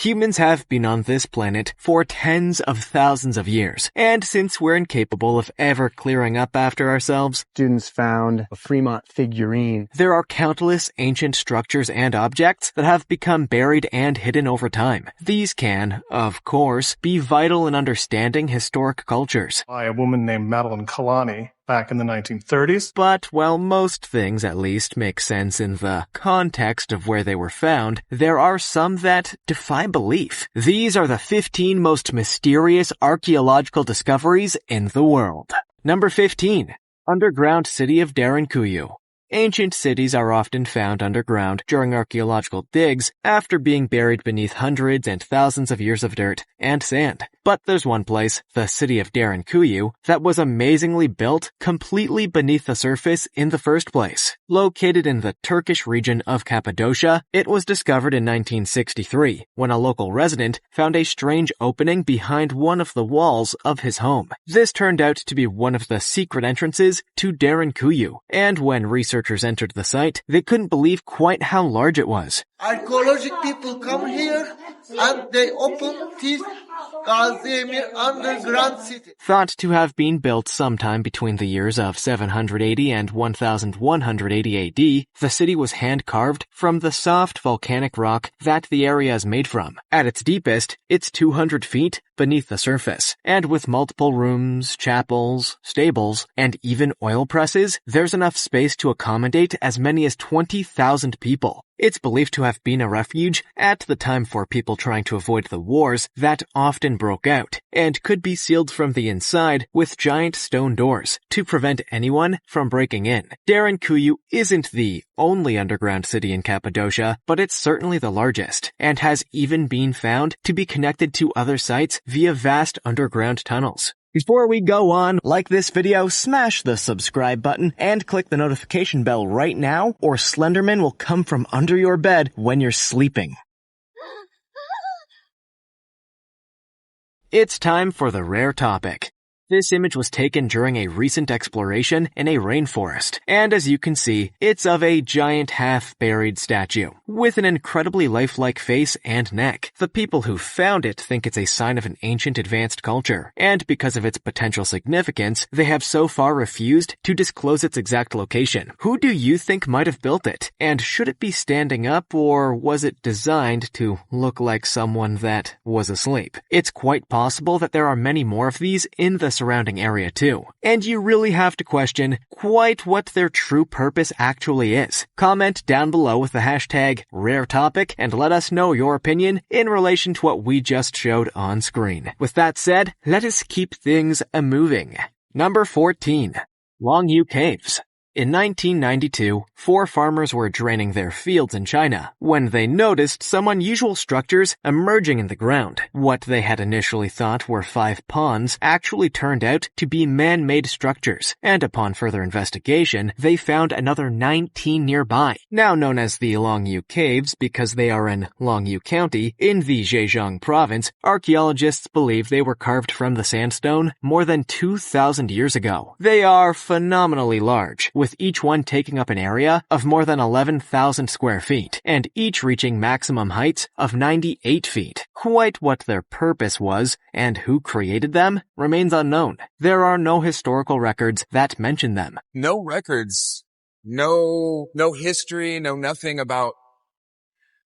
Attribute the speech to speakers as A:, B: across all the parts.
A: Humans have been on this planet for tens of thousands of years, and since we're incapable of ever clearing up after ourselves,
B: students found a Fremont figurine.
A: There are countless ancient structures and objects that have become buried and hidden over time. These can, of course, be vital in understanding historic cultures.
C: By a woman named Madeline Kalani back in the 1930s.
A: But while most things at least make sense in the context of where they were found, there are some that defy belief. These are the 15 most mysterious archaeological discoveries in the world. Number 15. Underground City of Darenkuyu. Ancient cities are often found underground during archaeological digs after being buried beneath hundreds and thousands of years of dirt and sand. But there's one place, the city of Darenkuyu, that was amazingly built completely beneath the surface in the first place. Located in the Turkish region of Cappadocia, it was discovered in 1963 when a local resident found a strange opening behind one of the walls of his home. This turned out to be one of the secret entrances to Darenkuyu, and when researchers entered the site, they couldn't believe quite how large it was.
D: Archaeological people come here and they open this underground city.
A: Thought to have been built sometime between the years of 780 and 1180 AD, the city was hand-carved from the soft volcanic rock that the area is made from. At its deepest, it's 200 feet beneath the surface, and with multiple rooms, chapels, stables, and even oil presses, there's enough space to accommodate as many as 20,000 people. It's believed to have been a refuge at the time for people trying to avoid the wars that often broke out, and could be sealed from the inside with giant stone doors to prevent anyone from breaking in. Darenkuyu isn't the only underground city in Cappadocia, but it's certainly the largest, and has even been found to be connected to other sites via vast underground tunnels. Before we go on, like this video, smash the subscribe button, and click the notification bell right now, or Slenderman will come from under your bed when you're sleeping. It's time for the rare topic. This image was taken during a recent exploration in a rainforest, and as you can see, it's of a giant half-buried statue, with an incredibly lifelike face and neck. The people who found it think it's a sign of an ancient advanced culture, and because of its potential significance, they have so far refused to disclose its exact location. Who do you think might have built it? And should it be standing up, or was it designed to look like someone that was asleep? It's quite possible that there are many more of these in the surrounding area too, and you really have to question quite what their true purpose actually is. Comment down below with the hashtag #RareTopic and let us know your opinion in relation to what we just showed on screen. With that said, let us keep things moving. Number 14. Yonaguni Caves. In 1992, 4 farmers were draining their fields in China when they noticed some unusual structures emerging in the ground. What they had initially thought were 5 ponds actually turned out to be man-made structures, and upon further investigation, they found another 19 nearby. Now known as the Yonaguni Caves because they are in Yonaguni County in the Zhejiang province, archaeologists believe they were carved from the sandstone more than 2,000 years ago. They are phenomenally large, with each one taking up an area of more than 11,000 square feet, and each reaching maximum heights of 98 feet. Quite what their purpose was and who created them remains unknown. There are no historical records that mention them.
E: No records, no history, no nothing about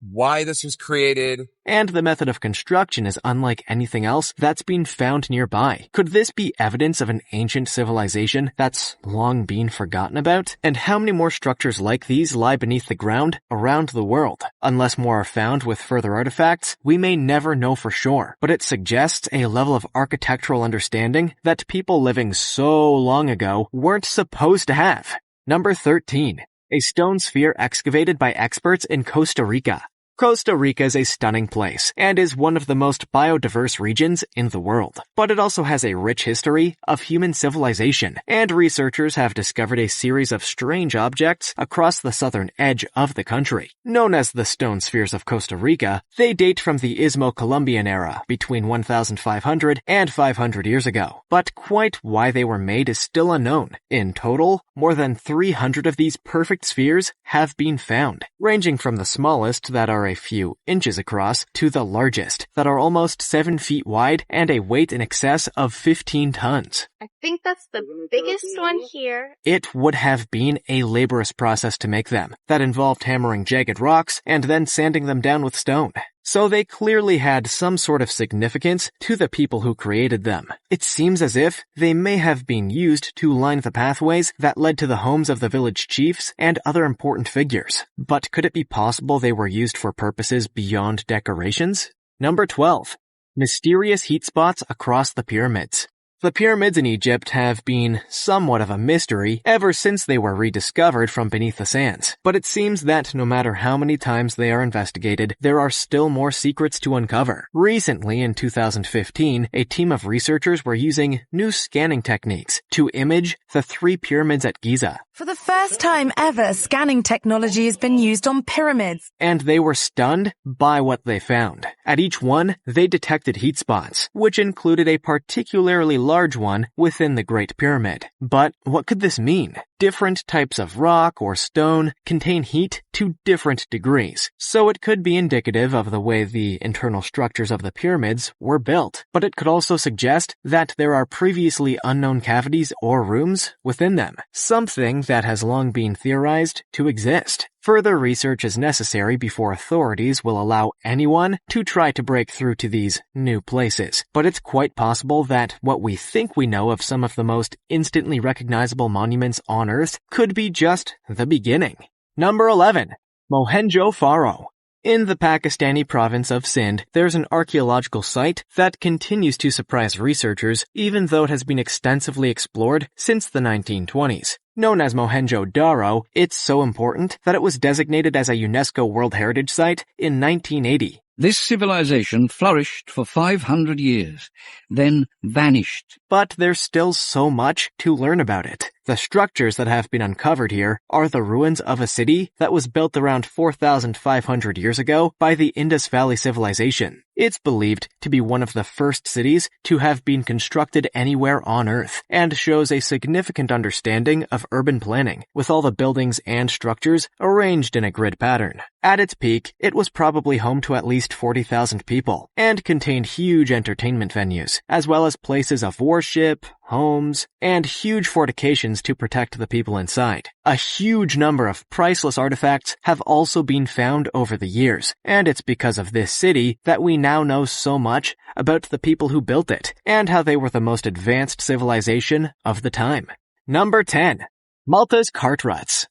E: why this was created.
A: And the method of construction is unlike anything else that's been found nearby. Could this be evidence of an ancient civilization that's long been forgotten about? And how many more structures like these lie beneath the ground around the world? Unless more are found with further artifacts, we may never know for sure, but it suggests a level of architectural understanding that people living so long ago weren't supposed to have. Number 13. A stone sphere excavated by experts in Costa Rica. Costa Rica is a stunning place and is one of the most biodiverse regions in the world. But it also has a rich history of human civilization, and researchers have discovered a series of strange objects across the southern edge of the country. Known as the stone spheres of Costa Rica, they date from the Istmo-Columbian era, between 1,500 and 500 years ago. But quite why they were made is still unknown. In total, more than 300 of these perfect spheres have been found, ranging from the smallest that are a few inches across to the largest, that are almost 7 feet wide and a weight in excess of 15 tons.
F: I think that's the biggest one here.
A: It would have been a laborious process to make them, that involved hammering jagged rocks and then sanding them down with stone. So they clearly had some sort of significance to the people who created them. It seems as if they may have been used to line the pathways that led to the homes of the village chiefs and other important figures. But could it be possible they were used for purposes beyond decorations? Number 12. Mysterious heat spots across the pyramids. The pyramids in Egypt have been somewhat of a mystery ever since they were rediscovered from beneath the sands. But it seems that no matter how many times they are investigated, there are still more secrets to uncover. Recently, in 2015, a team of researchers were using new scanning techniques to image the 3 pyramids at Giza.
G: For the first time ever, scanning technology has been used on pyramids.
A: And they were stunned by what they found. At each one, they detected heat spots, which included a particularly large one within the Great Pyramid. But what could this mean? Different types of rock or stone contain heat to different degrees, so it could be indicative of the way the internal structures of the pyramids were built. But it could also suggest that there are previously unknown cavities or rooms within them, something that has long been theorized to exist. Further research is necessary before authorities will allow anyone to try to break through to these new places. But it's quite possible that what we think we know of some of the most instantly recognizable monuments on Earth could be just the beginning. Number 11. Mohenjo Faro. In the Pakistani province of Sindh, there's an archaeological site that continues to surprise researchers even though it has been extensively explored since the 1920s. Known as Mohenjo-daro, it's so important that it was designated as a UNESCO World Heritage Site in 1980.
H: This civilization flourished for 500 years, then vanished.
A: But there's still so much to learn about it. The structures that have been uncovered here are the ruins of a city that was built around 4,500 years ago by the Indus Valley civilization. It's believed to be one of the first cities to have been constructed anywhere on Earth, and shows a significant understanding of urban planning, with all the buildings and structures arranged in a grid pattern. At its peak, it was probably home to at least 40,000 people, and contained huge entertainment venues, as well as places of worship, homes, and huge fortifications to protect the people inside. A huge number of priceless artifacts have also been found over the years, and it's because of this city that we now know so much about the people who built it, and how they were the most advanced civilization of the time. Number 10. Malta's Cartats.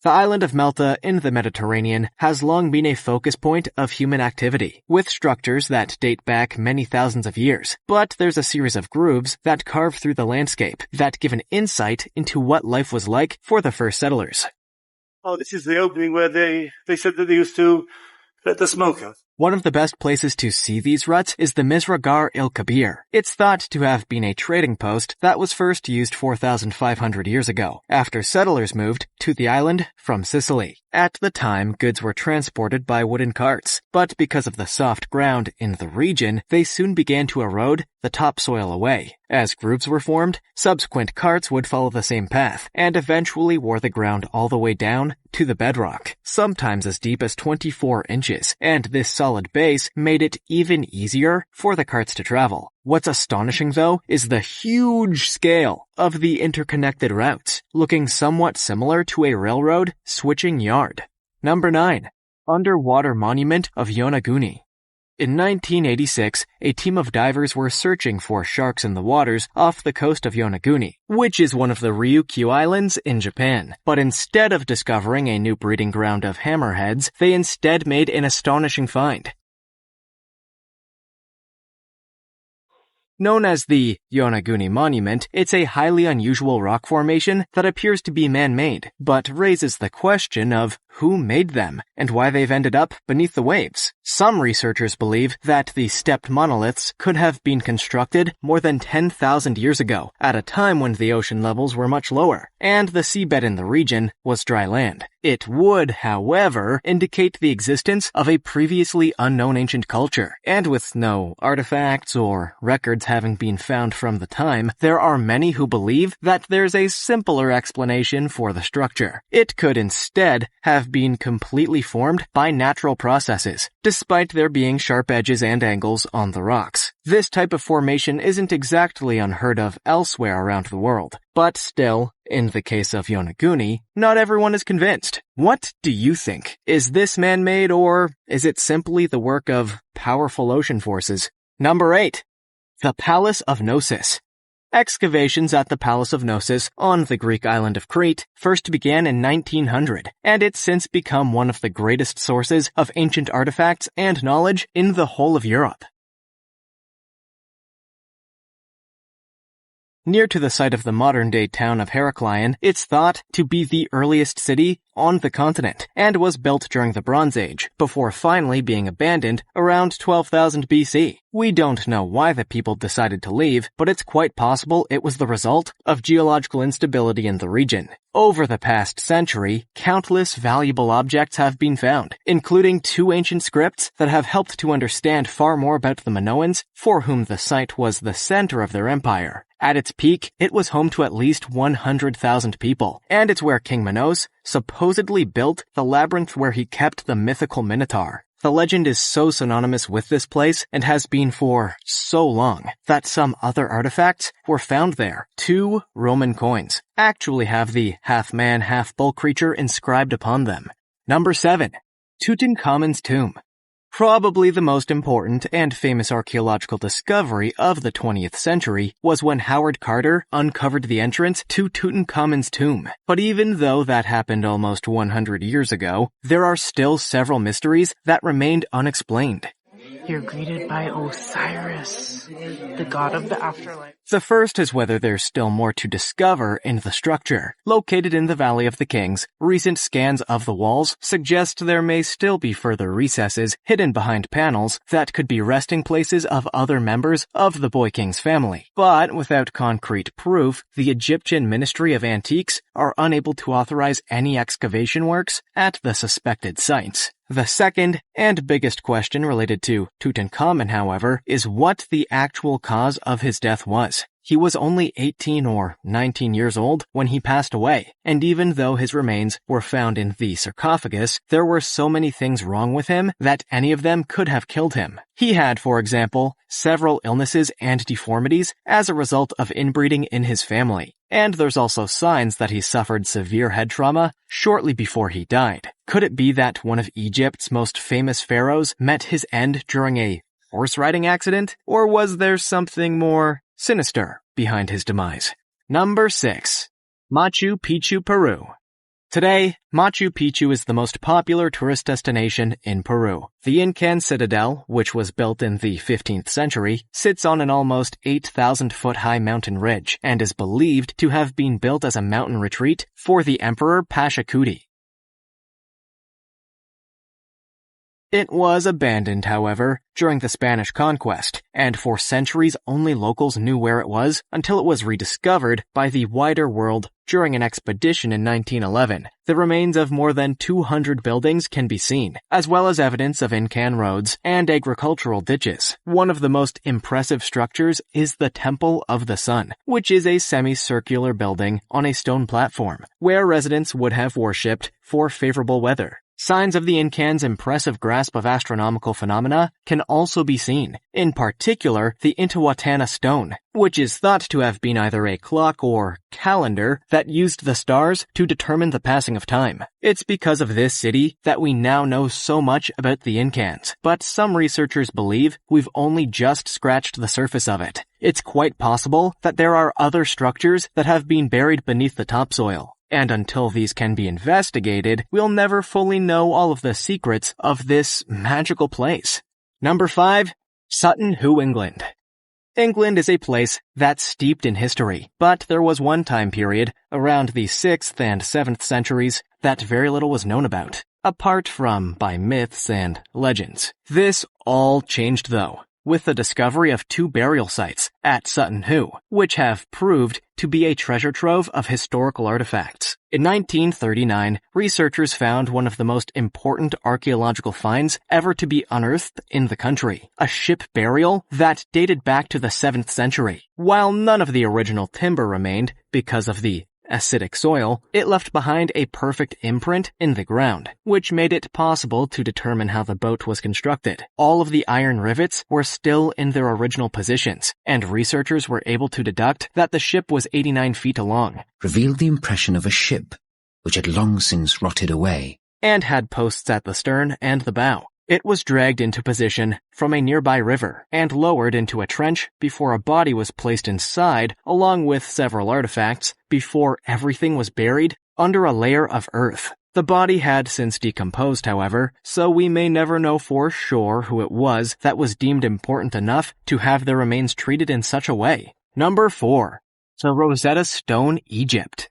A: The island of Malta in the Mediterranean has long been a focus point of human activity, with structures that date back many thousands of years. But there's a series of grooves that carve through the landscape that give an insight into what life was like for the first settlers.
I: Oh, this is the opening where they said that they used to let the smoke out.
A: One of the best places to see these ruts is the Mizragar el-Kabir. It's thought to have been a trading post that was first used 4,500 years ago, after settlers moved to the island from Sicily. At the time, goods were transported by wooden carts, but because of the soft ground in the region, they soon began to erode the topsoil away. As grooves were formed, subsequent carts would follow the same path, and eventually wore the ground all the way down to the bedrock, sometimes as deep as 24 inches, and this solid base made it even easier for the carts to travel. What's astonishing, though, is the huge scale of the interconnected routes, looking somewhat similar to a railroad switching yard. Number 9. Underwater Monument of Yonaguni. In 1986, a team of divers were searching for sharks in the waters off the coast of Yonaguni, which is one of the Ryukyu Islands in Japan. But instead of discovering a new breeding ground of hammerheads, they instead made an astonishing find. Known as the Yonaguni Monument, it's a highly unusual rock formation that appears to be man-made, but raises the question of who made them and why they've ended up beneath the waves. Some researchers believe that the stepped monoliths could have been constructed more than 10,000 years ago, at a time when the ocean levels were much lower, and the seabed in the region was dry land. It would, however, indicate the existence of a previously unknown ancient culture, and with no artifacts or records having been found from the time, there are many who believe that there's a simpler explanation for the structure. It could instead have have been completely formed by natural processes, despite there being sharp edges and angles on the rocks. This type of formation isn't exactly unheard of elsewhere around the world, but still, in the case of Yonaguni, not everyone is convinced. What do you think? Is this man-made, or is it simply the work of powerful ocean forces? Number 8. The Palace of Knossos. Excavations at the Palace of Knossos on the Greek island of Crete first began in 1900, and it's since become one of the greatest sources of ancient artifacts and knowledge in the whole of Europe. Near to the site of the modern-day town of Heraclion, it's thought to be the earliest city on the continent, and was built during the Bronze Age, before finally being abandoned around 12,000 BC. We don't know why the people decided to leave, but it's quite possible it was the result of geological instability in the region. Over the past century, countless valuable objects have been found, including 2 ancient scripts that have helped to understand far more about the Minoans, for whom the site was the center of their empire. At its peak, it was home to at least 100,000 people, and it's where King Minos supposedly built the labyrinth where he kept the mythical Minotaur. The legend is so synonymous with this place, and has been for so long, that some other artifacts were found there. 2 Roman coins actually have the half-man, half-bull creature inscribed upon them. Number 7. Tutankhamen's tomb. Probably the most important and famous archaeological discovery of the 20th century was when Howard Carter uncovered the entrance to Tutankhamen's tomb. But even though that happened almost 100 years ago, there are still several mysteries that remained unexplained.
J: You're greeted by Osiris, the god of the afterlife.
A: The first is whether there's still more to discover in the structure. Located in the Valley of the Kings, recent scans of the walls suggest there may still be further recesses hidden behind panels that could be resting places of other members of the Boy King's family. But without concrete proof, the Egyptian Ministry of Antiques are unable to authorize any excavation works at the suspected sites. The second and biggest question related to Tutankhamen, however, is what the actual cause of his death was. He was only 18 or 19 years old when he passed away, and even though his remains were found in the sarcophagus, there were so many things wrong with him that any of them could have killed him. He had, for example, several illnesses and deformities as a result of inbreeding in his family. And there's also signs that he suffered severe head trauma shortly before he died. Could it be that one of Egypt's most famous pharaohs met his end during a horse riding accident? Or was there something more sinister behind his demise? Number 6. Machu Picchu, Peru. Today, Machu Picchu is the most popular tourist destination in Peru. The Incan citadel, which was built in the 15th century, sits on an almost 8,000-foot-high mountain ridge and is believed to have been built as a mountain retreat for the Emperor Pachacuti. It was abandoned, however, during the Spanish conquest, and for centuries only locals knew where it was until it was rediscovered by the wider world during an expedition in 1911. The remains of more than 200 buildings can be seen, as well as evidence of Incan roads and agricultural ditches. One of the most impressive structures is the Temple of the Sun, which is a semicircular building on a stone platform, where residents would have worshipped for favorable weather. Signs of the Incans' impressive grasp of astronomical phenomena can also be seen, in particular the Intihuatana stone, which is thought to have been either a clock or calendar that used the stars to determine the passing of time. It's because of this city that we now know so much about the Incans, but some researchers believe we've only just scratched the surface of it. It's quite possible that there are other structures that have been buried beneath the topsoil. And until these can be investigated, we'll never fully know all of the secrets of this magical place. Number 5. Sutton England. England is a place that's steeped in history, but there was one time period, around the 6th and 7th centuries, that very little was known about, apart from by myths and legends. This all changed though, with the discovery of 2 burial sites at Sutton, which have proved to be a treasure trove of historical artifacts. In 1939, researchers found one of the most important archaeological finds ever to be unearthed in the country, a ship burial that dated back to the 7th century. While none of the original timber remained because of the acidic soil, it left behind a perfect imprint in the ground, which made it possible to determine how the boat was constructed. All of the iron rivets were still in their original positions, and researchers were able to deduct that the ship was 89 feet long,
K: revealed the impression of a ship which had long since rotted away,
A: and had posts at the stern and the bow. It was dragged into position from a nearby river and lowered into a trench before a body was placed inside, along with several artifacts, before everything was buried under a layer of earth. The body had since decomposed, however, so we may never know for sure who it was that was deemed important enough to have their remains treated in such a way. Number 4. The Rosetta Stone, Egypt.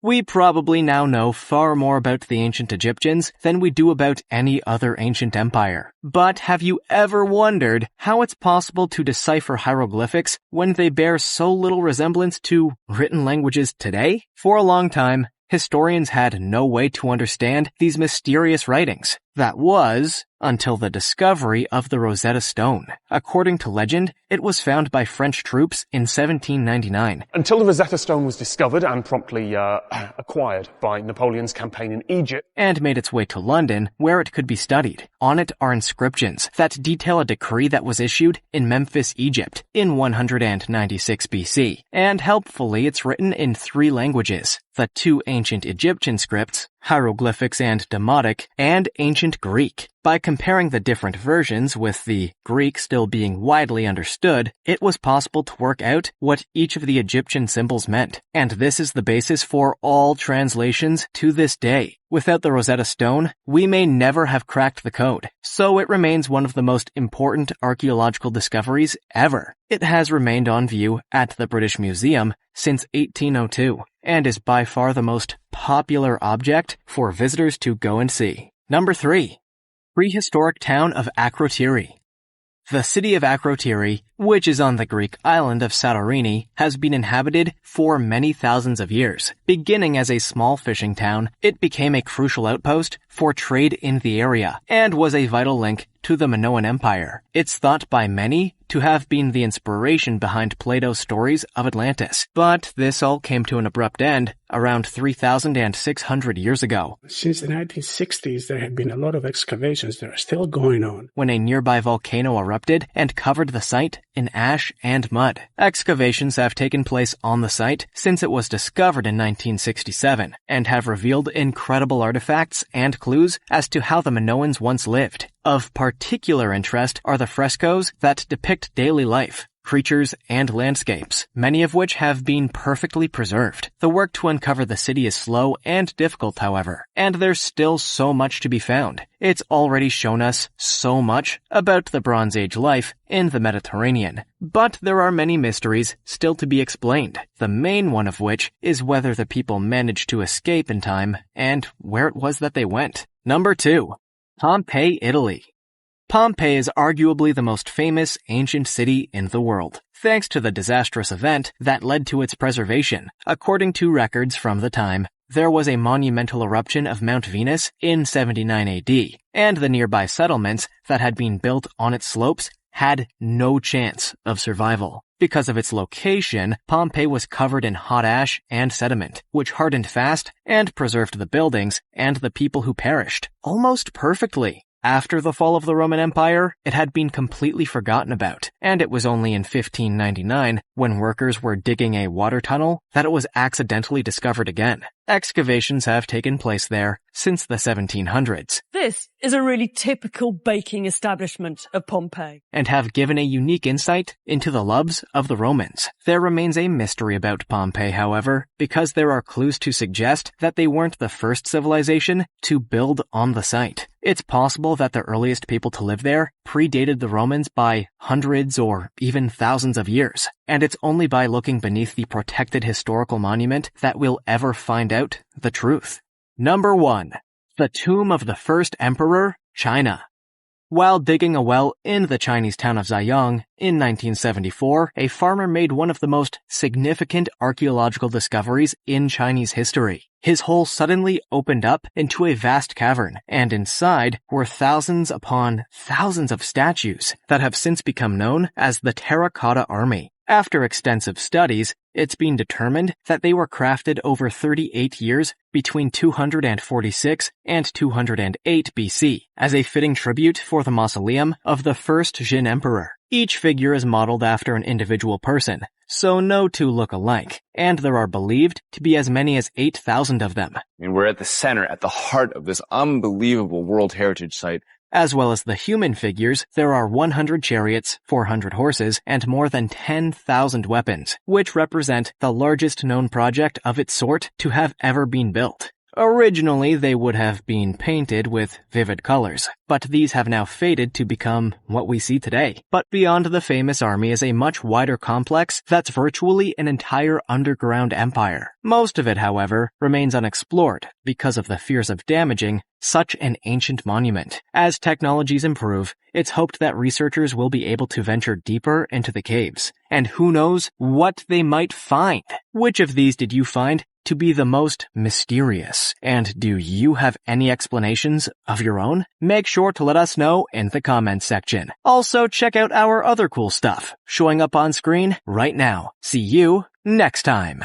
A: We probably now know far more about the ancient Egyptians than we do about any other ancient empire. But have you ever wondered how it's possible to decipher hieroglyphics when they bear so little resemblance to written languages today? For a long time, historians had no way to understand these mysterious writings. That was until the discovery of the Rosetta Stone. According to legend, it was found by French troops in 1799.
L: Until the Rosetta Stone was discovered and promptly acquired by Napoleon's campaign in Egypt.
A: And made its way to London, where it could be studied. On it are inscriptions that detail a decree that was issued in Memphis, Egypt, in 196 BC. And helpfully, it's written in 3 languages: the 2 ancient Egyptian scripts, hieroglyphics and Demotic, and ancient Greek. By comparing the different versions, with the Greek still being widely understood, it was possible to work out what each of the Egyptian symbols meant. And this is the basis for all translations to this day. Without the Rosetta Stone, we may never have cracked the code, so it remains one of the most important archaeological discoveries ever. It has remained on view at the British Museum since 1802, and is by far the most popular object for visitors to go and see. Number 3. Prehistoric town of Akrotiri. The city of Akrotiri, which is on the Greek island of Santorini, has been inhabited for many thousands of years. Beginning as a small fishing town, it became a crucial outpost for trade in the area, and was a vital link to the Minoan Empire. It's thought by many to have been the inspiration behind Plato's stories of Atlantis. But this all came to an abrupt end around 3,600 years ago.
M: Since the 1960s, there have been a lot of excavations that are still going on,
A: when a nearby volcano erupted and covered the site in ash and mud. Excavations have taken place on the site since it was discovered in 1967, and have revealed incredible artifacts and clues as to how the Minoans once lived. Of particular interest are the frescoes that depict daily life, creatures, and landscapes, many of which have been perfectly preserved. The work to uncover the city is slow and difficult, however, and there's still so much to be found. It's already shown us so much about the Bronze Age life in the Mediterranean, but there are many mysteries still to be explained, the main one of which is whether the people managed to escape in time and where it was that they went. Number 2. Pompei, Italy. Pompeii is arguably the most famous ancient city in the world, thanks to the disastrous event that led to its preservation. According to records from the time, there was a monumental eruption of Mount Venus in 79 AD, and the nearby settlements that had been built on its slopes had no chance of survival. Because of its location, Pompeii was covered in hot ash and sediment, which hardened fast and preserved the buildings and the people who perished almost perfectly. After the fall of the Roman Empire, it had been completely forgotten about, and it was only in 1599, when workers were digging a water tunnel, that it was accidentally discovered again. Excavations have taken place there since the 1700s.
N: This is a really typical baking establishment of Pompeii,
A: and have given a unique insight into the loves of the Romans. There remains a mystery about Pompeii, however, because there are clues to suggest that they weren't the first civilization to build on the site. It's possible that the earliest people to live there predated the Romans by hundreds or even thousands of years, and it's only by looking beneath the protected historical monument that we'll ever find out the truth. Number 1. The Tomb of the First Emperor, China. While digging a well in the Chinese town of Ziyang in 1974, a farmer made one of the most significant archaeological discoveries in Chinese history. His hole suddenly opened up into a vast cavern, and inside were thousands upon thousands of statues that have since become known as the Terracotta Army. After extensive studies, it's been determined that they were crafted over 38 years between 246 and 208 BC as a fitting tribute for the mausoleum of the first Jin emperor. Each figure is modeled after an individual person, so no two look alike, and there are believed to be as many as 8,000 of them.
O: And we're at the center, at the heart of this unbelievable World Heritage Site.
A: As well as the human figures, there are 100 chariots, 400 horses, and more than 10,000 weapons, which represent the largest known project of its sort to have ever been built. Originally, they would have been painted with vivid colors, but these have now faded to become what we see today. But beyond the famous army is a much wider complex that's virtually an entire underground empire. Most of it, however, remains unexplored because of the fears of damaging such an ancient monument. As technologies improve, it's hoped that researchers will be able to venture deeper into the caves. And who knows what they might find? Which of these did you find to be the most mysterious? And do you have any explanations of your own? Make sure to let us know in the comments section. Also, check out our other cool stuff showing up on screen right now. See you next time.